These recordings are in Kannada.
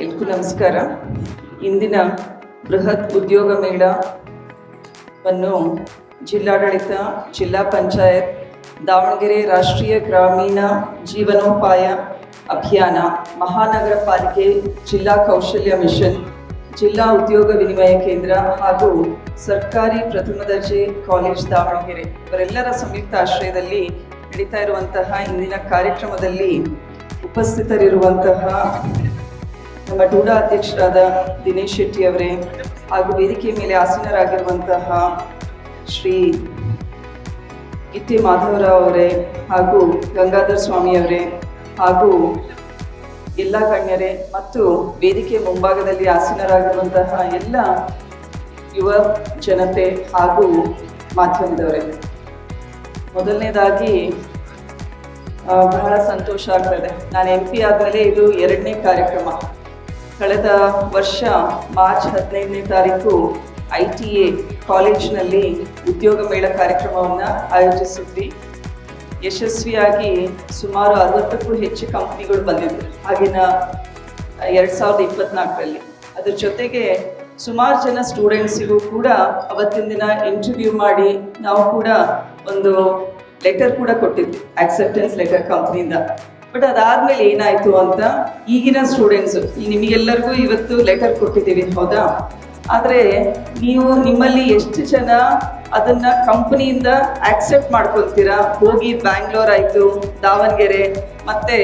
ಎಲ್ರಿಗೂ ನಮಸ್ಕಾರ. ಇಂದಿನ ಬೃಹತ್ ಉದ್ಯೋಗ ಮೇಳವನ್ನು ಜಿಲ್ಲಾಡಳಿತ, ಜಿಲ್ಲಾ ಪಂಚಾಯತ್, ದಾವಣಗೆರೆ ರಾಷ್ಟ್ರೀಯ ಗ್ರಾಮೀಣ ಜೀವನೋಪಾಯ ಅಭಿಯಾನ, ಮಹಾನಗರ ಪಾಲಿಕೆ, ಜಿಲ್ಲಾ ಕೌಶಲ್ಯ ಮಿಷನ್, ಜಿಲ್ಲಾ ಉದ್ಯೋಗ ವಿನಿಮಯ ಕೇಂದ್ರ ಹಾಗೂ ಸರ್ಕಾರಿ ಪ್ರಥಮ ದರ್ಜೆ ಕಾಲೇಜ್ ದಾವಣಗೆರೆ ಇವರೆಲ್ಲರ ಸಂಯುಕ್ತ ಆಶ್ರಯದಲ್ಲಿ ನಡೀತಾ ಇರುವಂತಹ ಇಂದಿನ ಕಾರ್ಯಕ್ರಮದಲ್ಲಿ ಉಪಸ್ಥಿತರಿರುವಂತಹ ನಮ್ಮ ಡೂಡಾ ಅಧ್ಯಕ್ಷರಾದ ದಿನೇಶ್ ಶೆಟ್ಟಿ ಅವರೇ ಹಾಗೂ ವೇದಿಕೆ ಮೇಲೆ ಆಸೀನರಾಗಿರುವಂತಹ ಶ್ರೀ ಗಿಟ್ಟಿ ಮಾಧವರಾವ್ ಅವರೇ ಹಾಗೂ ಗಂಗಾಧರ್ ಸ್ವಾಮಿ ಅವರೇ ಹಾಗೂ ಎಲ್ಲ ಗಣ್ಯರೇ ಮತ್ತು ವೇದಿಕೆ ಮುಂಭಾಗದಲ್ಲಿ ಆಸೀನರಾಗಿರುವಂತಹ ಎಲ್ಲ ಯುವ ಜನತೆ ಹಾಗೂ ಮಾಧ್ಯಮದವರೇ, ಮೊದಲನೇದಾಗಿ ಬಹಳ ಸಂತೋಷ ಆಗ್ತದೆ. ನಾನು MP ಆದಮೇಲೆ ಇದು 2ನೇ ಕಾರ್ಯಕ್ರಮ. ಕಳೆದ ವರ್ಷ ಮಾರ್ಚ್ 15ನೇ ತಾರೀಕು ITA ಕಾಲೇಜಿನಲ್ಲಿ ಉದ್ಯೋಗ ಮೇಳ ಕಾರ್ಯಕ್ರಮವನ್ನು ಆಯೋಜಿಸಿದ್ವಿ. ಯಶಸ್ವಿಯಾಗಿ ಸುಮಾರು 60ಕ್ಕೂ ಹೆಚ್ಚು ಕಂಪ್ನಿಗಳು ಬಂದಿದ್ದರು ಆಗಿನ 2024ರಲ್ಲಿ. ಅದ್ರ ಜೊತೆಗೆ ಸುಮಾರು ಜನ ಸ್ಟೂಡೆಂಟ್ಸಿಗೂ ಕೂಡ ಅವತ್ತಿನ ದಿನ ಇಂಟರ್ವ್ಯೂ ಮಾಡಿ ನಾವು ಕೂಡ ಒಂದು ಲೆಟರ್ ಕೂಡ ಕೊಟ್ಟಿದ್ವಿ, ಆಕ್ಸೆಪ್ಟೆನ್ಸ್ ಲೆಟರ್ ಕಂಪ್ನಿಯಿಂದ. ಬಟ್ ಅದಾದ್ಮೇಲೆ ಏನಾಯ್ತು ಅಂತ ಈಗಿನ ಸ್ಟೂಡೆಂಟ್ಸು ನಿಮಗೆಲ್ಲರಿಗೂ ಇವತ್ತು ಲೆಟರ್ ಕೊಟ್ಟಿದ್ದೀವಿ, ಹೌದಾ? ಆದರೆ ನಿಮ್ಮಲ್ಲಿ ಎಷ್ಟು ಜನ ಅದನ್ನ ಕಂಪನಿಯಿಂದ ಆಕ್ಸೆಪ್ಟ್ ಮಾಡ್ಕೊಳ್ತೀರಾ? ಹೋಗಿ ಬ್ಯಾಂಗ್ಳೂರ್ ಆಯಿತು, ದಾವಣಗೆರೆ ಮತ್ತೆ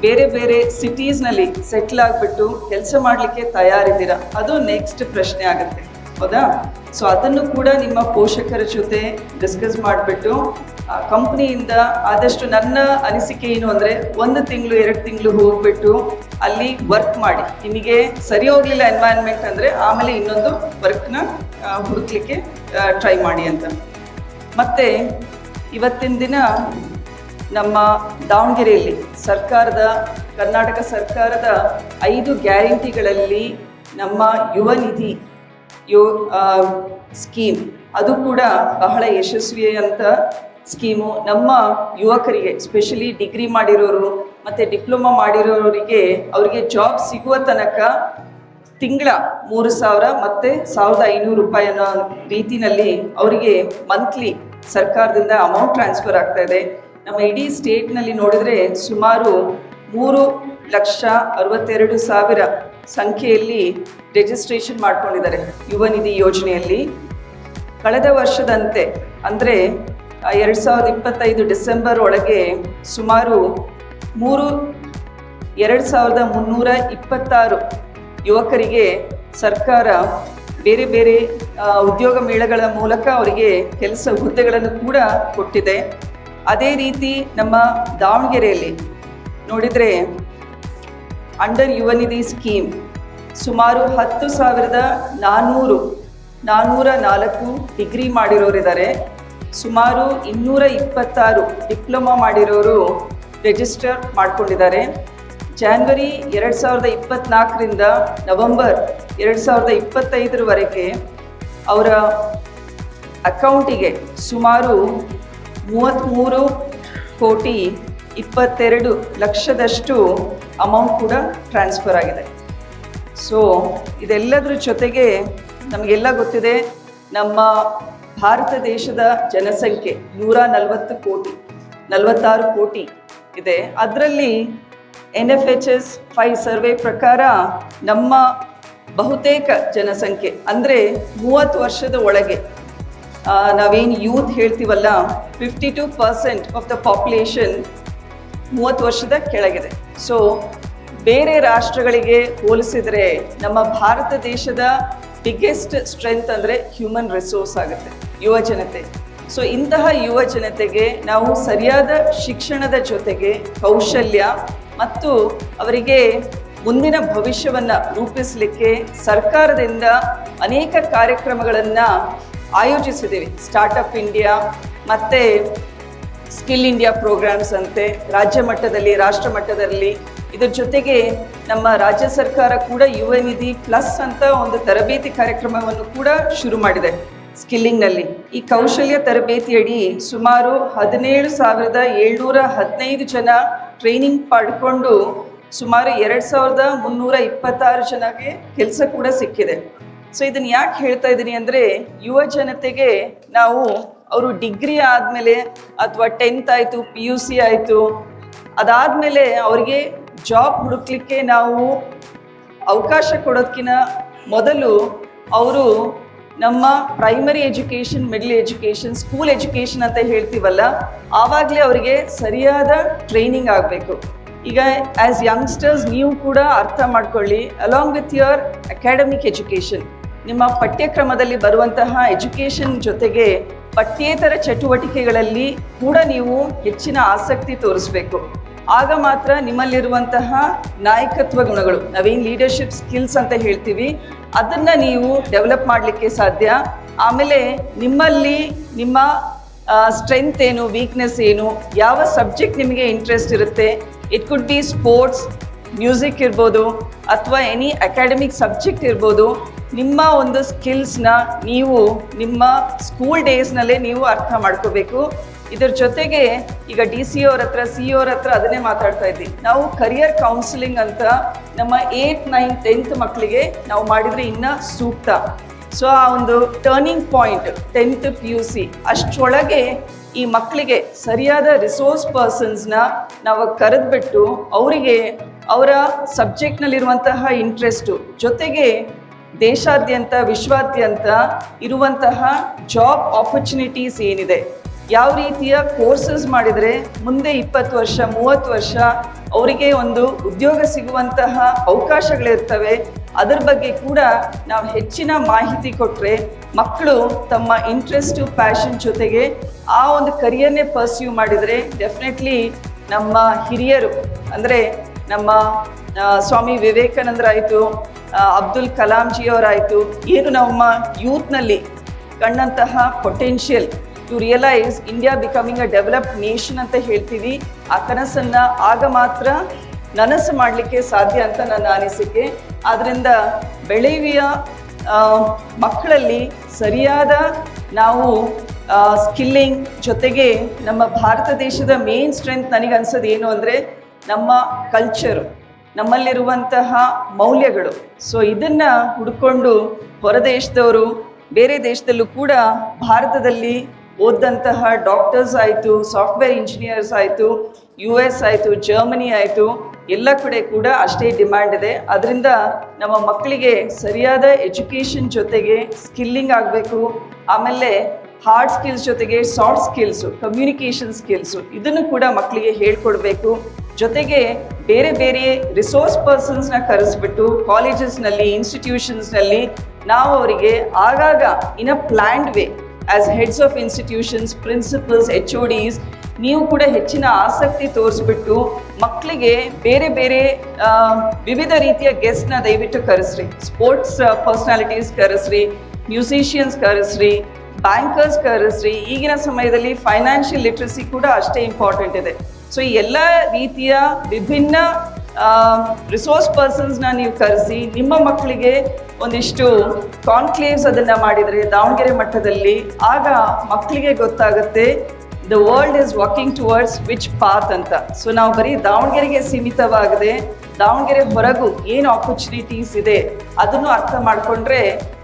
ಬೇರೆ ಬೇರೆ ಸಿಟೀಸ್ನಲ್ಲಿ ಸೆಟ್ಲ್ ಆಗಿಬಿಟ್ಟು ಕೆಲಸ ಮಾಡಲಿಕ್ಕೆ ತಯಾರಿದ್ದೀರಾ? ಅದು ನೆಕ್ಸ್ಟ್ ಪ್ರಶ್ನೆ ಆಗುತ್ತೆ, ಹೌದಾ? ಸೊ ಅದನ್ನು ಕೂಡ ನಿಮ್ಮ ಪೋಷಕರ ಜೊತೆ ಡಿಸ್ಕಸ್ ಮಾಡಿಬಿಟ್ಟು ಕಂಪ್ನಿಯಿಂದ ಆದಷ್ಟು, ನನ್ನ ಅನಿಸಿಕೆ ಏನು ಅಂದರೆ 1 ತಿಂಗಳು 2 ತಿಂಗಳು ಹೋಗ್ಬಿಟ್ಟು ಅಲ್ಲಿ ವರ್ಕ್ ಮಾಡಿ. ನಿಮಗೆ ಸರಿ ಹೋಗಲಿಲ್ಲ ಎನ್ವೈರನ್ಮೆಂಟ್ ಅಂದರೆ ಆಮೇಲೆ ಇನ್ನೊಂದು ವರ್ಕ್ನ ಹುಡುಕ್ಲಿಕ್ಕೆ ಟ್ರೈ ಮಾಡಿ ಅಂತ. ಮತ್ತು ಇವತ್ತಿನ ದಿನ ನಮ್ಮ ದಾವಣಗೆರೆಯಲ್ಲಿ ಕರ್ನಾಟಕ ಸರ್ಕಾರದ 5 ಗ್ಯಾರಂಟಿಗಳಲ್ಲಿ ನಮ್ಮ ಯುವ ನಿಧಿ ಸ್ಕೀಮ್ ಅದು ಕೂಡ ಬಹಳ ಯಶಸ್ವಿಯಂತ ಸ್ಕೀಮು. ನಮ್ಮ ಯುವಕರಿಗೆ, ಸ್ಪೆಷಲಿ ಡಿಗ್ರಿ ಮಾಡಿರೋರು ಮತ್ತು ಡಿಪ್ಲೊಮಾ ಮಾಡಿರೋರಿಗೆ, ಅವರಿಗೆ ಜಾಬ್ ಸಿಗುವ ತನಕ ತಿಂಗಳ 3,000 ಮತ್ತು 1,500 ರೂಪಾಯಿ ಅನ್ನೋ ರೀತಿಯಲ್ಲಿ ಅವರಿಗೆ ಮಂತ್ಲಿ ಸರ್ಕಾರದಿಂದ ಅಮೌಂಟ್ ಟ್ರಾನ್ಸ್ಫರ್ ಆಗ್ತಾ ಇದೆ. ನಮ್ಮ ಇಡೀ ಸ್ಟೇಟ್ನಲ್ಲಿ ನೋಡಿದರೆ ಸುಮಾರು 3,62,000 ಸಂಖ್ಯೆಯಲ್ಲಿ ರಿಜಿಸ್ಟ್ರೇಷನ್ ಮಾಡ್ಕೊಂಡಿದ್ದಾರೆ ಯುವ ನಿಧಿ ಯೋಜನೆಯಲ್ಲಿ. ಕಳೆದ ವರ್ಷದಂತೆ ಅಂದರೆ 2025 ಡಿಸೆಂಬರ್ ಒಳಗೆ ಸುಮಾರು 2,326 ಯುವಕರಿಗೆ ಸರ್ಕಾರ ಬೇರೆ ಬೇರೆ ಉದ್ಯೋಗ ಮೇಳಗಳ ಮೂಲಕ ಅವರಿಗೆ ಕೆಲಸ ಹುದ್ದೆಗಳನ್ನು ಕೂಡ ಕೊಟ್ಟಿದೆ. ಅದೇ ರೀತಿ ನಮ್ಮ ದಾವಣಗೆರೆಯಲ್ಲಿ ನೋಡಿದರೆ ಅಂಡರ್ ಯುವ ನಿಧಿ ಸ್ಕೀಮ್ ಸುಮಾರು 10,404 ಡಿಗ್ರಿ ಮಾಡಿರೋರಿದ್ದಾರೆ. ಸುಮಾರು 226 ಡಿಪ್ಲೊಮಾ ಮಾಡಿರೋರು ರಿಜಿಸ್ಟರ್ ಮಾಡ್ಕೊಂಡಿದ್ದಾರೆ. ಜಾನ್ವರಿ 2024ರಿಂದ ನವೆಂಬರ್ 2025ರವರೆಗೆ ಅವರ ಅಕೌಂಟಿಗೆ ಸುಮಾರು 33,22,00,000 ಅಮೌಂಟ್ ಕೂಡ ಟ್ರಾನ್ಸ್ಫರ್ ಆಗಿದೆ. ಸೊ ಇದೆಲ್ಲದರ ಜೊತೆಗೆ ನಮಗೆಲ್ಲ ಗೊತ್ತಿದೆ, ನಮ್ಮ ಭಾರತ ದೇಶದ ಜನಸಂಖ್ಯೆ 146 ಕೋಟಿ ಇದೆ. ಅದರಲ್ಲಿ NFHS 5 ಸರ್ವೆ ಪ್ರಕಾರ ನಮ್ಮ ಬಹುತೇಕ ಜನಸಂಖ್ಯೆ ಅಂದರೆ 30 ವರ್ಷದ ಒಳಗೆ, ನಾವೇನು ಯೂತ್ ಹೇಳ್ತೀವಲ್ಲ, 52% ಆಫ್ ದ ಪಾಪ್ಯುಲೇಷನ್ 30 ವರ್ಷದ ಕೆಳಗಿದೆ. ಸೊ ಬೇರೆ ರಾಷ್ಟ್ರಗಳಿಗೆ ಹೋಲಿಸಿದರೆ ನಮ್ಮ ಭಾರತ ದೇಶದ ಬಿಗ್ಗೆಸ್ಟ್ ಸ್ಟ್ರೆಂತ್ ಅಂದರೆ ಹ್ಯೂಮನ್ ರಿಸೋರ್ಸ್ ಆಗುತ್ತೆ, ಯುವ ಜನತೆ. ಸೊ ಇಂತಹ ಯುವ ಜನತೆಗೆ ನಾವು ಸರಿಯಾದ ಶಿಕ್ಷಣದ ಜೊತೆಗೆ ಕೌಶಲ್ಯ ಮತ್ತು ಅವರಿಗೆ ಮುಂದಿನ ಭವಿಷ್ಯವನ್ನು ರೂಪಿಸಲಿಕ್ಕೆ ಸರ್ಕಾರದಿಂದ ಅನೇಕ ಕಾರ್ಯಕ್ರಮಗಳನ್ನು ಆಯೋಜಿಸಿದ್ದೀವಿ. ಸ್ಟಾರ್ಟಪ್ ಇಂಡಿಯಾ ಮತ್ತು ಸ್ಕಿಲ್ ಇಂಡಿಯಾ ಪ್ರೋಗ್ರಾಮ್ಸ್ ಅಂತೆ ರಾಜ್ಯ ಮಟ್ಟದಲ್ಲಿ, ರಾಷ್ಟ್ರ ಮಟ್ಟದಲ್ಲಿ. ಇದರ ಜೊತೆಗೆ ನಮ್ಮ ರಾಜ್ಯ ಸರ್ಕಾರ ಕೂಡ ಯುವ ನಿಧಿ ಪ್ಲಸ್ ಅಂತ ಒಂದು ತರಬೇತಿ ಕಾರ್ಯಕ್ರಮವನ್ನು ಕೂಡ ಶುರು ಮಾಡಿದೆ ಸ್ಕಿಲ್ಲಿಂಗ್ನಲ್ಲಿ. ಈ ಕೌಶಲ್ಯ ತರಬೇತಿಯಡಿ ಸುಮಾರು 17,715 ಜನ ಟ್ರೈನಿಂಗ್ ಪಡ್ಕೊಂಡು ಸುಮಾರು 2326 ಜನಕ್ಕೆ ಕೆಲಸ ಕೂಡ ಸಿಕ್ಕಿದೆ. ಸೊ ಇದನ್ನು ಯಾಕೆ ಹೇಳ್ತಾ ಇದ್ದೀನಿ ಅಂದರೆ, ಯುವ ಜನತೆಗೆ ನಾವು ಅವರು ಡಿಗ್ರಿ ಆದಮೇಲೆ ಅಥವಾ 10th ಆಯಿತು, PUC ಆಯಿತು, ಅದಾದಮೇಲೆ ಅವರಿಗೆ ಜಾಬ್ ಹುಡುಕ್ಲಿಕ್ಕೆ ನಾವು ಅವಕಾಶ ಕೊಡೋದಕ್ಕಿಂತ ಮೊದಲು ಅವರು ನಮ್ಮ primary education, middle education, school education ಅಂತ ಹೇಳ್ತೀವಲ್ಲ, ಆವಾಗಲೇ ಅವರಿಗೆ ಸರಿಯಾದ ಟ್ರೈನಿಂಗ್ ಆಗಬೇಕು. ಈಗ ಆ್ಯಸ್ ಯಂಗ್ಸ್ಟರ್ಸ್ ನೀವು ಕೂಡ ಅರ್ಥ ಮಾಡ್ಕೊಳ್ಳಿ, along with your academic education, ನಿಮ್ಮ ಪಠ್ಯಕ್ರಮದಲ್ಲಿ ಬರುವಂತಹ ಎಜುಕೇಷನ್ ಜೊತೆಗೆ ಪಠ್ಯೇತರ ಚಟುವಟಿಕೆಗಳಲ್ಲಿ ಕೂಡ ನೀವು ಹೆಚ್ಚಿನ ಆಸಕ್ತಿ ತೋರಿಸ್ಬೇಕು. ಆಗ ಮಾತ್ರ ನಿಮ್ಮಲ್ಲಿರುವಂತಹ ನಾಯಕತ್ವ ಗುಣಗಳು, ನಾವೇನು ಲೀಡರ್ಶಿಪ್ ಸ್ಕಿಲ್ಸ್ ಅಂತ ಹೇಳ್ತೀವಿ, ಅದನ್ನು ನೀವು ಡೆವಲಪ್ ಮಾಡಲಿಕ್ಕೆ ಸಾಧ್ಯ. ಆಮೇಲೆ ನಿಮ್ಮಲ್ಲಿ ನಿಮ್ಮ ಸ್ಟ್ರೆಂತ್ ಏನು, ವೀಕ್ನೆಸ್ ಏನು, ಯಾವ ಸಬ್ಜೆಕ್ಟ್ ನಿಮಗೆ ಇಂಟ್ರೆಸ್ಟ್ ಇರುತ್ತೆ, it could be sports, music ಇರ್ಬೋದು, ಅಥವಾ ಎನಿ ಅಕಾಡೆಮಿಕ್ ಸಬ್ಜೆಕ್ಟ್ ಇರ್ಬೋದು. ನಿಮ್ಮ ಒಂದು ಸ್ಕಿಲ್ಸ್ನ ನೀವು ನಿಮ್ಮ ಸ್ಕೂಲ್ ಡೇಸ್ನಲ್ಲೇ ನೀವು ಅರ್ಥ ಮಾಡ್ಕೋಬೇಕು. ಇದರ ಜೊತೆಗೆ ಈಗ DC ಅವ್ರ ಹತ್ರ, CO ಅವ್ರ ಹತ್ರ ಅದನ್ನೇ ಮಾತಾಡ್ತಾ ಇದ್ದೀವಿ, ನಾವು ಕರಿಯರ್ ಕೌನ್ಸಿಲಿಂಗ್ ಅಂತ ನಮ್ಮ 8th 9th 10th ಮಕ್ಕಳಿಗೆ ನಾವು ಮಾಡಿದರೆ ಇನ್ನೂ ಸೂಕ್ತ. ಸೊ ಆ ಒಂದು ಟರ್ನಿಂಗ್ ಪಾಯಿಂಟ್ 10th PUC ಅಷ್ಟರೊಳಗೆ ಈ ಮಕ್ಕಳಿಗೆ ಸರಿಯಾದ ರಿಸೋರ್ಸ್ ಪರ್ಸನ್ಸ್ನ ನಾವು ಕರೆದುಬಿಟ್ಟು ಅವರಿಗೆ ಅವರ ಸಬ್ಜೆಕ್ಟ್ನಲ್ಲಿರುವಂತಹ ಇಂಟ್ರೆಸ್ಟು ಜೊತೆಗೆ ದೇಶಾದ್ಯಂತ ವಿಶ್ವಾದ್ಯಂತ ಇರುವಂತಹ ಜಾಬ್ ಆಪರ್ಚುನಿಟೀಸ್ ಏನಿದೆ, ಯಾವ ರೀತಿಯ ಕೋರ್ಸಸ್ ಮಾಡಿದರೆ ಮುಂದೆ 20 ವರ್ಷ 30 ವರ್ಷ ಅವರಿಗೆ ಒಂದು ಉದ್ಯೋಗ ಸಿಗುವಂತಹ ಅವಕಾಶಗಳಿರ್ತವೆ, ಅದರ ಬಗ್ಗೆ ಕೂಡ ನಾವು ಹೆಚ್ಚಿನ ಮಾಹಿತಿ ಕೊಟ್ಟರೆ ಮಕ್ಕಳು ತಮ್ಮ ಇಂಟ್ರೆಸ್ಟು, ಪ್ಯಾಷನ್ ಜೊತೆಗೆ ಆ ಒಂದು ಕರಿಯರ್ನೇ ಪರ್ಸ್ಯೂ ಮಾಡಿದರೆ ಡೆಫಿನೆಟ್ಲಿ ನಮ್ಮ ಹಿರಿಯರು ಅಂದರೆ ನಮ್ಮ ಸ್ವಾಮಿ ವಿವೇಕಾನಂದರಾಯಿತು, ಅಬ್ದುಲ್ ಕಲಾಂ ಜಿ ಅವರಾಯಿತು, ಏನು ನಮ್ಮ ಯೂತ್ನಲ್ಲಿ ಕಂಡಂತಹ potential to realise India becoming a developed nation ಅಂತ ಹೇಳ್ತೀವಿ, ಆ ಕನಸನ್ನು ಆಗ ಮಾತ್ರ ನನಸು ಮಾಡಲಿಕ್ಕೆ ಸಾಧ್ಯ ಅಂತ ನನ್ನ ಅನಿಸಿಕೆ. ಆದ್ದರಿಂದ ಬೆಳೆಯುವ ಮಕ್ಕಳಲ್ಲಿ ಸರಿಯಾದ ನಾವು ಸ್ಕಿಲ್ಲಿಂಗ್ ಜೊತೆಗೆ ನಮ್ಮ ಭಾರತ ದೇಶದ ಮೇನ್ ಸ್ಟ್ರೆಂತ್ ನನಗನ್ಸೋದು ಏನು ಅಂದರೆ ನಮ್ಮ ಕಲ್ಚರು, ನಮ್ಮಲ್ಲಿರುವಂತಹ ಮೌಲ್ಯಗಳು. ಸೊ ಇದನ್ನು ಹುಡ್ಕೊಂಡು ಹೊರದೇಶದವರು ಬೇರೆ ದೇಶದಲ್ಲೂ ಕೂಡ ಭಾರತದಲ್ಲಿ ಓದಂತಹ ಡಾಕ್ಟರ್ಸ್ ಆಯಿತು, ಸಾಫ್ಟ್ವೇರ್ ಇಂಜಿನಿಯರ್ಸ್ ಆಯಿತು, US ಆಯಿತು, ಜರ್ಮನಿ ಆಯಿತು, ಎಲ್ಲ ಕಡೆ ಕೂಡ ಅಷ್ಟೇ ಡಿಮ್ಯಾಂಡ್ ಇದೆ. ಅದರಿಂದ ನಮ್ಮ ಮಕ್ಕಳಿಗೆ ಸರಿಯಾದ ಎಜುಕೇಷನ್ ಜೊತೆಗೆ ಸ್ಕಿಲ್ಲಿಂಗ್ ಆಗಬೇಕು. ಆಮೇಲೆ ಹಾರ್ಡ್ ಸ್ಕಿಲ್ಸ್ ಜೊತೆಗೆ ಸಾಫ್ಟ್ ಸ್ಕಿಲ್ಸು, ಕಮ್ಯುನಿಕೇಷನ್ ಸ್ಕಿಲ್ಸು, ಇದನ್ನು ಕೂಡ ಮಕ್ಕಳಿಗೆ ಹೇಳ್ಕೊಡ್ಬೇಕು. ಜೊತೆಗೆ ಬೇರೆ ಬೇರೆ ರಿಸೋರ್ಸ್ ಪರ್ಸನ್ಸ್ನ ಕರೆಸ್ಬಿಟ್ಟು ಕಾಲೇಜಸ್ನಲ್ಲಿ, ಇನ್ಸ್ಟಿಟ್ಯೂಷನ್ಸ್ನಲ್ಲಿ ನಾವು ಅವರಿಗೆ ಆಗಾಗ in a planned way as heads of institutions, principals, HODs ನೀವು ಕೂಡ ಹೆಚ್ಚಿನ ಆಸಕ್ತಿ ತೋರಿಸ್ಬಿಟ್ಟು ಮಕ್ಕಳಿಗೆ ಬೇರೆ ಬೇರೆ ವಿವಿಧ ರೀತಿಯ ಗೆಸ್ಟ್ನ ದಯವಿಟ್ಟು ಕರೆಸ್ರಿ. ಸ್ಪೋರ್ಟ್ಸ್ ಪರ್ಸ್ನಾಲಿಟೀಸ್ ಕರೆಸ್ರಿ, ಮ್ಯೂಸಿಷಿಯನ್ಸ್ ಕರೆಸ್ರಿ, ಬ್ಯಾಂಕರ್ಸ್ ಕರೆಸ್ರಿ. ಈಗಿನ ಸಮಯದಲ್ಲಿ ಫೈನಾನ್ಷಿಯಲ್ ಲಿಟ್ರಸಿ ಕೂಡ ಅಷ್ಟೇ ಇಂಪಾರ್ಟೆಂಟ್ ಇದೆ. ಸೊ ಈ ಎಲ್ಲ ರೀತಿಯ ವಿಭಿನ್ನ ರಿಸೋರ್ಸ್ ಪರ್ಸನ್ಸ್ನ ನೀವು ಕರೆಸಿ ನಿಮ್ಮ ಮಕ್ಕಳಿಗೆ ಒಂದಿಷ್ಟು ಕಾನ್ಕ್ಲೇವ್ಸ್ ಅದನ್ನು ಮಾಡಿದರೆ ದಾವಣಗೆರೆ ಮಟ್ಟದಲ್ಲಿ, ಆಗ ಮಕ್ಕಳಿಗೆ ಗೊತ್ತಾಗುತ್ತೆ the world is walking towards which path ಅಂತ. ಸೊ ನಾವು ಬರೀ ದಾವಣಗೆರೆಗೆ ಸೀಮಿತವಾಗದೆ ದಾವಣಗೆರೆ ಹೊರಗೂ ಏನು ಆಪರ್ಚುನಿಟೀಸ್ ಇದೆ ಅದನ್ನು ಅರ್ಥ ಮಾಡಿಕೊಂಡ್ರೆ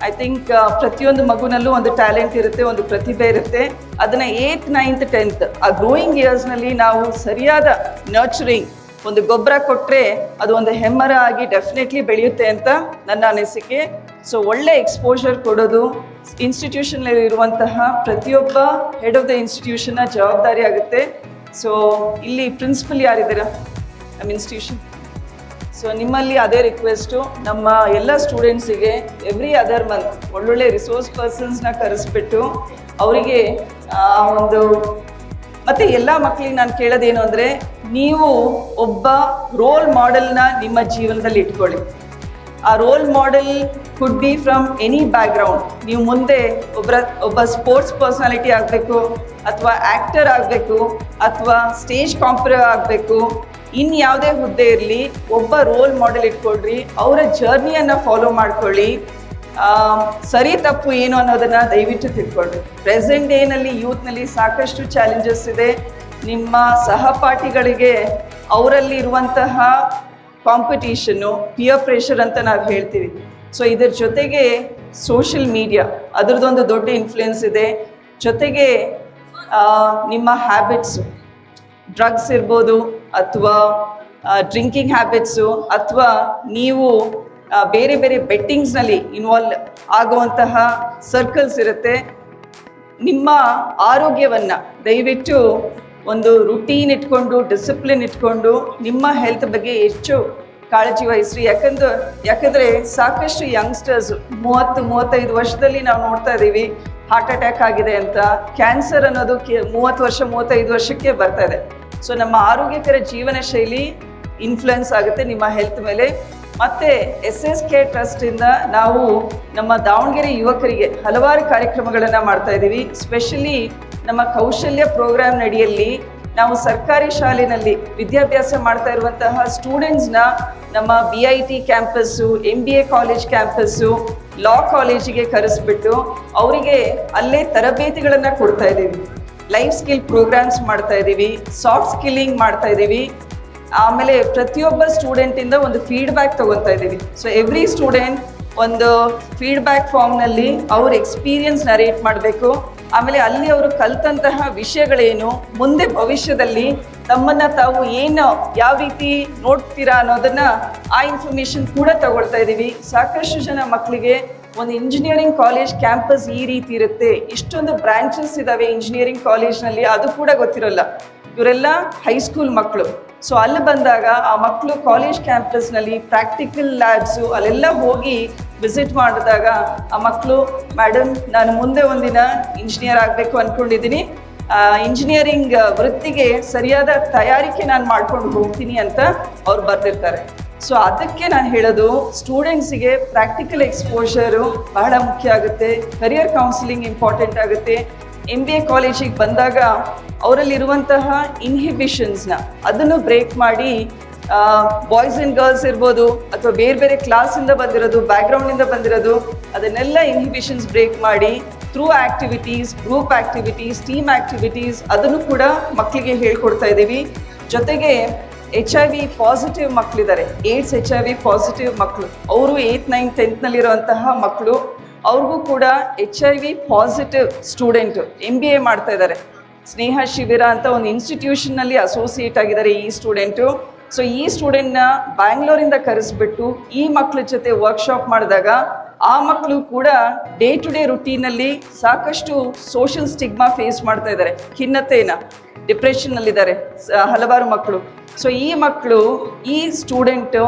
ಐ ಥಿಂಕ್ ಪ್ರತಿಯೊಂದು ಮಗುನಲ್ಲೂ ಒಂದು ಟ್ಯಾಲೆಂಟ್ ಇರುತ್ತೆ, ಒಂದು ಪ್ರತಿಭೆ ಇರುತ್ತೆ. ಅದನ್ನು 8th 9th 10th ಆ ಗ್ರೋಯಿಂಗ್ ಇಯರ್ಸ್ನಲ್ಲಿ ನಾವು ಸರಿಯಾದ ನರ್ಚರಿಂಗ್, ಒಂದು ಗೊಬ್ಬರ ಕೊಟ್ಟರೆ ಅದು ಒಂದು ಹೆಮ್ಮರ ಆಗಿ ಡೆಫಿನೆಟ್ಲಿ ಬೆಳೆಯುತ್ತೆ ಅಂತ ನನ್ನ ಅನಿಸಿಕೆ. ಸೊ ಒಳ್ಳೆ ಎಕ್ಸ್ಪೋಜರ್ ಕೊಡೋದು ಇನ್ಸ್ಟಿಟ್ಯೂಷನಲ್ಲಿ ಇರುವಂತಹ ಪ್ರತಿಯೊಬ್ಬ ಹೆಡ್ ಆಫ್ ದ ಇನ್ಸ್ಟಿಟ್ಯೂಷನ್ನ ಜವಾಬ್ದಾರಿ ಆಗುತ್ತೆ. ಸೊ ಇಲ್ಲಿ ಪ್ರಿನ್ಸಿಪಲ್ ಯಾರಿದ್ದೀರಾ ನಮ್ಮ ಇನ್ಸ್ಟಿಟ್ಯೂಷನ್? ಸೊ ನಿಮ್ಮಲ್ಲಿ ಅದೇ ರಿಕ್ವೆಸ್ಟು, ನಮ್ಮ ಎಲ್ಲ ಸ್ಟೂಡೆಂಟ್ಸಿಗೆ ಎವ್ರಿ ಅದರ್ ಮಂತ್ ಒಳ್ಳೊಳ್ಳೆ ರಿಸೋರ್ಸ್ ಪರ್ಸನ್ಸ್ನ ಕರೆಸ್ಬಿಟ್ಟು ಅವರಿಗೆ ಒಂದು ಮತ್ತು ಎಲ್ಲ ಮಕ್ಕಳಿಗೆ ನಾನು ಕೇಳೋದೇನು ಅಂದರೆ, ನೀವು ಒಬ್ಬ ರೋಲ್ ಮಾಡೆಲ್ನ ನಿಮ್ಮ ಜೀವನದಲ್ಲಿ ಇಟ್ಕೊಳ್ಳಿ. ಆ role model could be from any background. ನೀವು ಮುಂದೆ ಒಬ್ಬ ಸ್ಪೋರ್ಟ್ಸ್ ಪರ್ಸನಾಲಿಟಿ ಆಗಬೇಕು, ಅಥವಾ ಆ್ಯಕ್ಟರ್ ಆಗಬೇಕು, ಅಥವಾ ಸ್ಟೇಜ್ ಕಾಂಪರರ್ ಆಗಬೇಕು, ಇನ್ಯಾವುದೇ ಹುದ್ದೆ ಇರಲಿ, ಒಬ್ಬ ರೋಲ್ ಮಾಡೆಲ್ ಇಟ್ಕೊಳ್ರಿ, ಅವರ ಜರ್ನಿಯನ್ನು ಫಾಲೋ ಮಾಡ್ಕೊಳ್ಳಿ. ಸರಿ ತಪ್ಪು ಏನು ಅನ್ನೋದನ್ನು ದಯವಿಟ್ಟು ತಿಳ್ಕೊಳ್ರಿ. ಪ್ರೆಸೆಂಟ್ ಡೇನಲ್ಲಿ ಯೂತ್ನಲ್ಲಿ ಸಾಕಷ್ಟು ಚಾಲೆಂಜಸ್ ಇದೆ. ನಿಮ್ಮ ಸಹಪಾಠಿಗಳಿಗೆ ಅವರಲ್ಲಿ ಇರುವಂತಹ ಕಾಂಪಿಟೀಷನ್ನು, ಪಿಯರ್ ಪ್ರೆಷರ್ ಅಂತ ನಾವು ಹೇಳ್ತೀವಿ. ಸೊ ಇದರ ಜೊತೆಗೆ ಸೋಷಿಯಲ್ ಮೀಡಿಯಾ ಅದರದ್ದೊಂದು ದೊಡ್ಡ ಇನ್ಫ್ಲುಯೆನ್ಸ್ ಇದೆ. ಜೊತೆಗೆ ನಿಮ್ಮ ಹ್ಯಾಬಿಟ್ಸು, ಡ್ರಗ್ಸ್ ಇರ್ಬೋದು, ಅಥವಾ ಡ್ರಿಂಕಿಂಗ್ ಹ್ಯಾಬಿಟ್ಸು, ಅಥವಾ ನೀವು ಬೇರೆ ಬೇರೆ ಬೆಟ್ಟಿಂಗ್ಸ್ನಲ್ಲಿ ಇನ್ವಾಲ್ವ್ ಆಗುವಂತಹ ಸರ್ಕಲ್ಸ್ ಇರುತ್ತೆ. ನಿಮ್ಮ ಆರೋಗ್ಯವನ್ನು ದಯವಿಟ್ಟು ಒಂದು ರುಟೀನ್ ಇಟ್ಕೊಂಡು, ಡಿಸಿಪ್ಲಿನ್ ಇಟ್ಕೊಂಡು ನಿಮ್ಮ ಹೆಲ್ತ್ ಬಗ್ಗೆ ಹೆಚ್ಚು ಕಾಳಜಿ ವಹಿಸ್ರಿ. ಯಾಕಂದರೆ ಸಾಕಷ್ಟು ಯಂಗ್ಸ್ಟರ್ಸ್ 30-35 ವರ್ಷದಲ್ಲಿ ನಾವು ನೋಡ್ತಾ ಇದ್ದೀವಿ ಹಾರ್ಟ್ ಅಟ್ಯಾಕ್ ಆಗಿದೆ ಅಂತ. ಕ್ಯಾನ್ಸರ್ ಅನ್ನೋದು 30-35 ವರ್ಷಕ್ಕೆ ಬರ್ತಾ ಇದೆ. ಸೊ ನಮ್ಮ ಆರೋಗ್ಯಕರ ಜೀವನ ಶೈಲಿ ಇನ್ಫ್ಲುಯೆನ್ಸ್ ಆಗುತ್ತೆ ನಿಮ್ಮ ಹೆಲ್ತ್ ಮೇಲೆ. ಮತ್ತು SSK ಟ್ರಸ್ಟಿಂದ ನಾವು ನಮ್ಮ ದಾವಣಗೆರೆ ಯುವಕರಿಗೆ ಹಲವಾರು ಕಾರ್ಯಕ್ರಮಗಳನ್ನು ಮಾಡ್ತಾ ಇದ್ದೀವಿ. ಸ್ಪೆಷಲಿ ನಮ್ಮ ಕೌಶಲ್ಯ ಪ್ರೋಗ್ರಾಮ್ ನಡಿಯಲ್ಲಿ ನಾವು ಸರ್ಕಾರಿ ಶಾಲೆಯಲ್ಲಿ ವಿದ್ಯಾಭ್ಯಾಸ ಮಾಡ್ತಾ ಇರುವಂತಹ ಸ್ಟೂಡೆಂಟ್ಸ್ನ ನಮ್ಮ BIT campus, MBA college campus, law ಕಾಲೇಜಿಗೆ ಕರೆಸ್ಬಿಟ್ಟು ಅವರಿಗೆ ಅಲ್ಲೇ ತರಬೇತಿಗಳನ್ನು ಕೊಡ್ತಾ ಇದ್ದೀವಿ. ಲೈಫ್ ಸ್ಕಿಲ್ ಪ್ರೋಗ್ರಾಮ್ಸ್ ಮಾಡ್ತಾ ಇದ್ದೀವಿ, ಸಾಫ್ಟ್ ಸ್ಕಿಲ್ಲಿಂಗ್ ಮಾಡ್ತಾ ಇದ್ದೀವಿ. ಆಮೇಲೆ ಪ್ರತಿಯೊಬ್ಬ ಸ್ಟೂಡೆಂಟಿಂದ ಒಂದು ಫೀಡ್ಬ್ಯಾಕ್ ತೊಗೊತಾ ಇದ್ದೀವಿ. ಸೊ ಎವ್ರಿ ಸ್ಟೂಡೆಂಟ್ ಒಂದು ಫೀಡ್ಬ್ಯಾಕ್ ಫಾರ್ಮ್ನಲ್ಲಿ ಅವ್ರ ಎಕ್ಸ್ಪೀರಿಯನ್ಸ್ ನರೇಟ್ ಮಾಡಬೇಕು. ಆಮೇಲೆ ಅಲ್ಲಿ ಅವರು ಕಲಿತಂತಹ ವಿಷಯಗಳೇನು, ಮುಂದೆ ಭವಿಷ್ಯದಲ್ಲಿ ತಮ್ಮನ್ನು ತಾವು ಏನು ಯಾವ ರೀತಿ ನೋಡ್ತೀರಾ ಅನ್ನೋದನ್ನು ಆ ಇನ್ಫಾರ್ಮೇಷನ್ ಕೂಡ ತಗೊಳ್ತಾ ಇದ್ದೀವಿ. ಸಾಕಷ್ಟು ಜನ ಮಕ್ಕಳಿಗೆ ಒಂದು ಇಂಜಿನಿಯರಿಂಗ್ ಕಾಲೇಜ್ ಕ್ಯಾಂಪಸ್ ಈ ರೀತಿ ಇರುತ್ತೆ, ಇಷ್ಟೊಂದು ಬ್ರಾಂಚಸ್ ಇದ್ದಾವೆ ಇಂಜಿನಿಯರಿಂಗ್ ಕಾಲೇಜ್ನಲ್ಲಿ, ಅದು ಕೂಡ ಗೊತ್ತಿರೋಲ್ಲ. ಇವರೆಲ್ಲ ಹೈಸ್ಕೂಲ್ ಮಕ್ಕಳು. ಸೊ ಅಲ್ಲಿ ಬಂದಾಗ ಆ ಮಕ್ಕಳು ಕಾಲೇಜ್ ಕ್ಯಾಂಪಸ್ನಲ್ಲಿ ಪ್ರಾಕ್ಟಿಕಲ್ ಲ್ಯಾಬ್ಸು ಅಲ್ಲೆಲ್ಲ ಹೋಗಿ ವಿಸಿಟ್ ಮಾಡಿದಾಗ ಆ ಮಕ್ಕಳು, ಮೇಡಮ್ ನಾನು ಮುಂದೆ ಒಂದಿನ ಇಂಜಿನಿಯರ್ ಆಗಬೇಕು ಅಂದ್ಕೊಂಡಿದ್ದೀನಿ, ಇಂಜಿನಿಯರಿಂಗ್ ವೃತ್ತಿಗೆ ಸರಿಯಾದ ತಯಾರಿಕೆ ನಾನು ಮಾಡ್ಕೊಂಡು ಹೋಗ್ತೀನಿ ಅಂತ ಅವ್ರು ಬರ್ತಿರ್ತಾರೆ. ಸೊ ಅದಕ್ಕೆ ನಾನು ಹೇಳೋದು, ಸ್ಟೂಡೆಂಟ್ಸಿಗೆ ಪ್ರಾಕ್ಟಿಕಲ್ ಎಕ್ಸ್ಪೋಷರು ಬಹಳ ಮುಖ್ಯ ಆಗುತ್ತೆ. ಕರಿಯರ್ ಕೌನ್ಸಿಲಿಂಗ್ ಇಂಪಾರ್ಟೆಂಟ್ ಆಗುತ್ತೆ. MBA ಕಾಲೇಜಿಗೆ ಬಂದಾಗ ಅವರಲ್ಲಿರುವಂತಹ ಇನ್ಹಿಬಿಷನ್ಸ್ನ ಅದನ್ನು ಬ್ರೇಕ್ ಮಾಡಿ, ಬಾಯ್ಸ್ ಆ್ಯಂಡ್ ಗರ್ಲ್ಸ್ ಇರ್ಬೋದು ಅಥವಾ ಬೇರೆ ಬೇರೆ ಕ್ಲಾಸಿಂದ ಬಂದಿರೋದು, ಬ್ಯಾಕ್ಗ್ರೌಂಡಿಂದ ಬಂದಿರೋದು, ಅದನ್ನೆಲ್ಲ ಇನ್ಹಿಬಿಷನ್ಸ್ ಬ್ರೇಕ್ ಮಾಡಿ through activities, group activities, team activities ಅದನ್ನು ಕೂಡ ಮಕ್ಕಳಿಗೆ ಹೇಳ್ಕೊಡ್ತಾ ಇದ್ದೀವಿ. ಜೊತೆಗೆ HIV ಪಾಸಿಟಿವ್ ಮಕ್ಕಳಿದ್ದಾರೆ, AIDS HIV ಪಾಸಿಟಿವ್ ಮಕ್ಕಳು, ಅವರು 8th 9th 10th ಮಕ್ಕಳು, ಅವ್ರಿಗೂ ಕೂಡ HIV ಪಾಸಿಟಿವ್ ಸ್ಟೂಡೆಂಟು MBA ಮಾಡ್ತಾ ಇದ್ದಾರೆ. ಸ್ನೇಹ ಶಿಬಿರ ಅಂತ ಒಂದು ಇನ್ಸ್ಟಿಟ್ಯೂಷನ್ನಲ್ಲಿ ಅಸೋಸಿಯೇಟ್ ಆಗಿದ್ದಾರೆ ಈ ಸ್ಟೂಡೆಂಟು. ಸೊ ಈ ಸ್ಟೂಡೆಂಟ್ನ ಬ್ಯಾಂಗ್ಳೂರಿಂದ ಕರೆಸ್ಬಿಟ್ಟು ಈ ಮಕ್ಕಳ ಜೊತೆ ವರ್ಕ್ಶಾಪ್ ಮಾಡಿದಾಗ ಆ ಮಕ್ಕಳು ಕೂಡ ಡೇ ಟು ಡೇ ರುಟೀನಲ್ಲಿ ಸಾಕಷ್ಟು ಸೋಷಿಯಲ್ ಸ್ಟಿಗ್ಮಾ ಫೇಸ್ ಮಾಡ್ತಾ ಇದ್ದಾರೆ, ಖಿನ್ನತೆಯನ್ನು, ಡಿಪ್ರೆಷನ್ನಲ್ಲಿದ್ದಾರೆ ಹಲವಾರು ಮಕ್ಕಳು. ಸೊ ಈ ಮಕ್ಕಳು, ಈ ಸ್ಟೂಡೆಂಟು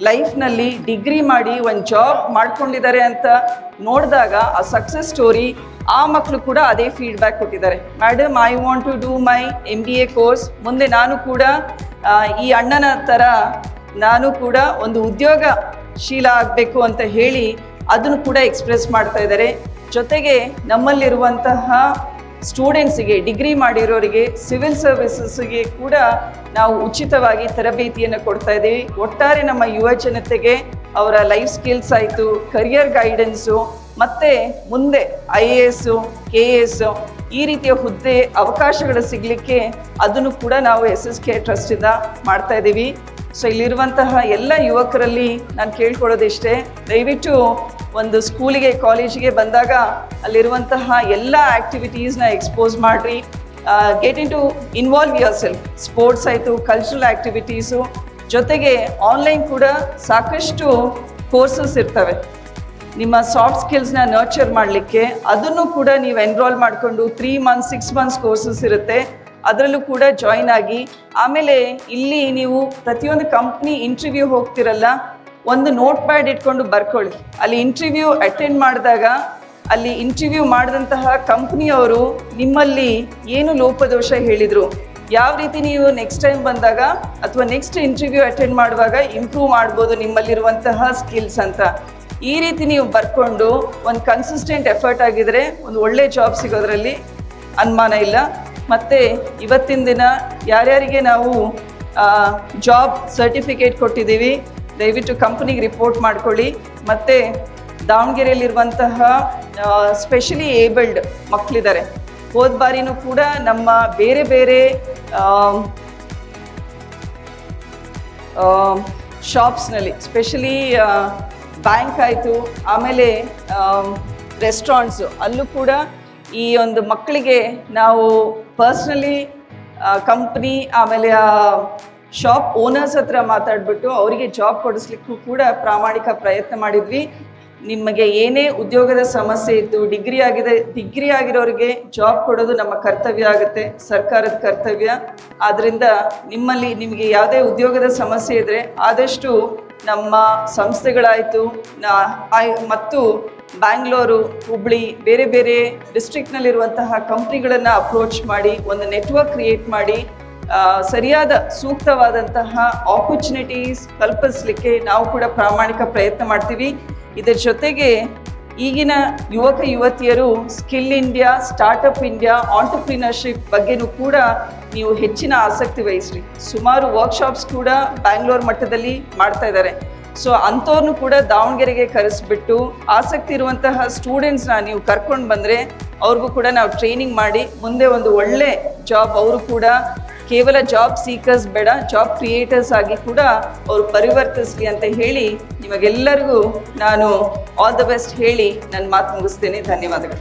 ಲೈಫ್ನಲ್ಲಿ ಡಿಗ್ರಿ ಮಾಡಿ ಒಂದು ಜಾಬ್ ಮಾಡ್ಕೊಂಡಿದ್ದಾರೆ ಅಂತ ನೋಡಿದಾಗ ಆ ಸಕ್ಸಸ್ ಸ್ಟೋರಿ, ಆ ಮಕ್ಕಳು ಕೂಡ ಅದೇ ಫೀಡ್ಬ್ಯಾಕ್ ಕೊಟ್ಟಿದ್ದಾರೆ. Madam, I want to do my MBA course, ಮುಂದೆ ನಾನು ಕೂಡ ಈ ಅಣ್ಣನ ಥರ ನಾನು ಕೂಡ ಒಂದು ಉದ್ಯೋಗಶೀಲ ಆಗಬೇಕು ಅಂತ ಹೇಳಿ ಅದನ್ನು ಕೂಡ ಎಕ್ಸ್ಪ್ರೆಸ್ ಮಾಡ್ತಾ ಇದ್ದಾರೆ. ಜೊತೆಗೆ ನಮ್ಮಲ್ಲಿರುವಂತಹ ಸ್ಟೂಡೆಂಟ್ಸಿಗೆ, ಡಿಗ್ರಿ ಮಾಡಿರೋರಿಗೆ, ಸಿವಿಲ್ ಸರ್ವಿಸಸ್ಗೆ ಕೂಡ ನಾವು ಉಚಿತವಾಗಿ ತರಬೇತಿಯನ್ನು ಕೊಡ್ತಾ ಇದ್ದೀವಿ. ಒಟ್ಟಾರೆ ನಮ್ಮ ಯುವ ಜನತೆಗೆ ಅವರ ಲೈಫ್ ಸ್ಕಿಲ್ಸ್ ಆಯಿತು, ಕರಿಯರ್ ಗೈಡೆನ್ಸು, ಮತ್ತು ಮುಂದೆ IAS, KS ಈ ರೀತಿಯ ಹುದ್ದೆ ಅವಕಾಶಗಳು ಸಿಗಲಿಕ್ಕೆ ಅದನ್ನು ಕೂಡ ನಾವು SSK ಟ್ರಸ್ಟಿಂದ ಮಾಡ್ತಾ ಇದ್ದೀವಿ. ಸೊ ಇಲ್ಲಿರುವಂತಹ ಎಲ್ಲ ಯುವಕರಲ್ಲಿ ನಾನು ಕೇಳ್ಕೊಳ್ಳೋದಿಷ್ಟೇ, ದಯವಿಟ್ಟು ಒಂದು ಸ್ಕೂಲಿಗೆ, ಕಾಲೇಜಿಗೆ ಬಂದಾಗ ಅಲ್ಲಿರುವಂತಹ ಎಲ್ಲ ಆ್ಯಕ್ಟಿವಿಟೀಸ್ನ ಎಕ್ಸ್ಪೋಸ್ ಮಾಡಿರಿ. Get in to involve yourself. Sports ಆಯಿತು, ಕಲ್ಚರಲ್ ಆ್ಯಕ್ಟಿವಿಟೀಸು, ಜೊತೆಗೆ ಆನ್ಲೈನ್ ಕೂಡ ಸಾಕಷ್ಟು ಕೋರ್ಸಸ್ ಇರ್ತವೆ ನಿಮ್ಮ ಸಾಫ್ಟ್ ಸ್ಕಿಲ್ಸ್ನ ನರ್ಚರ್ ಮಾಡಲಿಕ್ಕೆ. ಅದನ್ನು ಕೂಡ ನೀವು ಎನ್ರೋಲ್ ಮಾಡಿಕೊಂಡು 3 months 6 months ಕೋರ್ಸಸ್ ಇರುತ್ತೆ, ಅದರಲ್ಲೂ ಕೂಡ ಜಾಯಿನ್ ಆಗಿ. ಆಮೇಲೆ ಇಲ್ಲಿ ನೀವು ಪ್ರತಿಯೊಂದು ಕಂಪ್ನಿ ಇಂಟರ್ವ್ಯೂ ಹೋಗ್ತಿರಲ್ಲ, ಒಂದು ನೋಟ್ ಪ್ಯಾಡ್ ಇಟ್ಕೊಂಡು ಬರ್ಕೊಳ್ಳಿ. ಅಲ್ಲಿ ಇಂಟರ್ವ್ಯೂ ಅಟೆಂಡ್ ಮಾಡಿದಾಗ ಅಲ್ಲಿ ಇಂಟರ್ವ್ಯೂ ಮಾಡಿದಂತಹ ಕಂಪ್ನಿಯವರು ನಿಮ್ಮಲ್ಲಿ ಏನು ಲೋಪದೋಷ ಹೇಳಿದರು, ಯಾವ ರೀತಿ ನೀವು ನೆಕ್ಸ್ಟ್ ಟೈಮ್ ಬಂದಾಗ ಅಥವಾ ನೆಕ್ಸ್ಟ್ ಇಂಟರ್ವ್ಯೂ ಅಟೆಂಡ್ ಮಾಡುವಾಗ ಇಂಪ್ರೂವ್ ಮಾಡ್ಬೋದು ನಿಮ್ಮಲ್ಲಿರುವಂತಹ ಸ್ಕಿಲ್ಸ್ ಅಂತ. ಈ ರೀತಿ ನೀವು ಬರ್ಕೊಂಡು ಒಂದು ಕನ್ಸಿಸ್ಟೆಂಟ್ ಎಫರ್ಟ್ ಆಗಿದರೆ ಒಂದು ಒಳ್ಳೆ ಜಾಬ್ ಸಿಗೋದ್ರಲ್ಲಿ ಅನುಮಾನ ಇಲ್ಲ. ಮತ್ತು ಇವತ್ತಿನ ದಿನ ಯಾರ್ಯಾರಿಗೆ ನಾವು ಜಾಬ್ ಸರ್ಟಿಫಿಕೇಟ್ ಕೊಟ್ಟಿದ್ದೀವಿ, ದಯವಿಟ್ಟು ಕಂಪ್ನಿಗೆ ರಿಪೋರ್ಟ್ ಮಾಡ್ಕೊಳ್ಳಿ. ಮತ್ತು ದಾವಣಗೆರೆಯಲ್ಲಿರುವಂತಹ ಸ್ಪೆಷಲಿ ಏಬಲ್ಡ್ ಮಕ್ಕಳಿದ್ದಾರೆ. ಹೋದ ಬಾರಿನೂ ಕೂಡ ನಮ್ಮ ಬೇರೆ ಬೇರೆ ಶಾಪ್ಸ್ನಲ್ಲಿ, ಸ್ಪೆಷಲಿ ಬ್ಯಾಂಕ್ ಆಯಿತು, ಆಮೇಲೆ ರೆಸ್ಟೋರೆಂಟ್ಸು, ಅಲ್ಲೂ ಕೂಡ ಈ ಒಂದು ಮಕ್ಕಳಿಗೆ ನಾವು ಪರ್ಸ್ನಲಿ ಕಂಪ್ನಿ ಆಮೇಲೆ ಶಾಪ್ ಓನರ್ಸ್ ಹತ್ರ ಮಾತಾಡಿಬಿಟ್ಟು ಅವರಿಗೆ ಜಾಬ್ ಕೊಡಿಸ್ಲಿಕ್ಕೂ ಕೂಡ ಪ್ರಾಮಾಣಿಕ ಪ್ರಯತ್ನ ಮಾಡಿದ್ವಿ. ನಿಮಗೆ ಏನೇ ಉದ್ಯೋಗದ ಸಮಸ್ಯೆ ಇತ್ತು, ಡಿಗ್ರಿ ಆಗಿರೋರಿಗೆ ಜಾಬ್ ಕೊಡೋದು ನಮ್ಮ ಕರ್ತವ್ಯ ಆಗುತ್ತೆ, ಸರ್ಕಾರದ ಕರ್ತವ್ಯ. ಆದ್ದರಿಂದ ನಿಮಗೆ ಯಾವುದೇ ಉದ್ಯೋಗದ ಸಮಸ್ಯೆ ಇದ್ದರೆ ಆದಷ್ಟು ನಮ್ಮ ಸಂಸ್ಥೆಗಳಾಯಿತು ಮತ್ತು ಬ್ಯಾಂಗ್ಳೂರು, ಹುಬ್ಳಿ, ಬೇರೆ ಬೇರೆ ಡಿಸ್ಟ್ರಿಕ್ಟ್ನಲ್ಲಿರುವಂತಹ ಕಂಪ್ನಿಗಳನ್ನು ಅಪ್ರೋಚ್ ಮಾಡಿ ಒಂದು ನೆಟ್ವರ್ಕ್ ಕ್ರಿಯೇಟ್ ಮಾಡಿ ಸರಿಯಾದ ಸೂಕ್ತವಾದಂತಹ ಆಪರ್ಚುನಿಟೀಸ್ ಕಲ್ಪಿಸಲಿಕ್ಕೆ ನಾವು ಕೂಡ ಪ್ರಾಮಾಣಿಕ ಪ್ರಯತ್ನ ಮಾಡ್ತೀವಿ. ಇದರ ಜೊತೆಗೆ ಈಗಿನ ಯುವಕ ಯುವತಿಯರು skill India, startup India, entrepreneurship ಬಗ್ಗೆನೂ ಕೂಡ ನೀವು ಹೆಚ್ಚಿನ ಆಸಕ್ತಿ ವಹಿಸ್ರಿ. ಸುಮಾರು ವರ್ಕ್ಶಾಪ್ಸ್ ಕೂಡ ಬ್ಯಾಂಗ್ಳೂರು ಮಟ್ಟದಲ್ಲಿ ಮಾಡ್ತಾ ಇದ್ದಾರೆ. ಸೊ ಅಂಥವ್ರನ್ನೂ ಕೂಡ ದಾವಣಗೆರೆಗೆ ಕರೆಸಿಬಿಟ್ಟು ಆಸಕ್ತಿ ಇರುವಂತಹ ಸ್ಟೂಡೆಂಟ್ಸ್ನ ನೀವು ಕರ್ಕೊಂಡು ಬಂದರೆ ಅವ್ರಿಗೂ ಕೂಡ ನಾವು ಟ್ರೈನಿಂಗ್ ಮಾಡಿ ಮುಂದೆ ಒಂದು ಒಳ್ಳೆ ಜಾಬ್, ಅವರು ಕೂಡ ಕೇವಲ ಜಾಬ್ ಸೀಕರ್ಸ್ ಬೇಡ, ಜಾಬ್ ಕ್ರಿಯೇಟರ್ಸ್ ಆಗಿ ಕೂಡ ಅವರು ಪರಿವರ್ತಿಸಲಿ ಅಂತ ಹೇಳಿ ನಿಮಗೆಲ್ಲರಿಗೂ ನಾನು ಆಲ್ ದ ಬೆಸ್ಟ್ ಹೇಳಿ ನನ್ನ ಮಾತು ಮುಗಿಸ್ತೇನೆ. ಧನ್ಯವಾದಗಳು.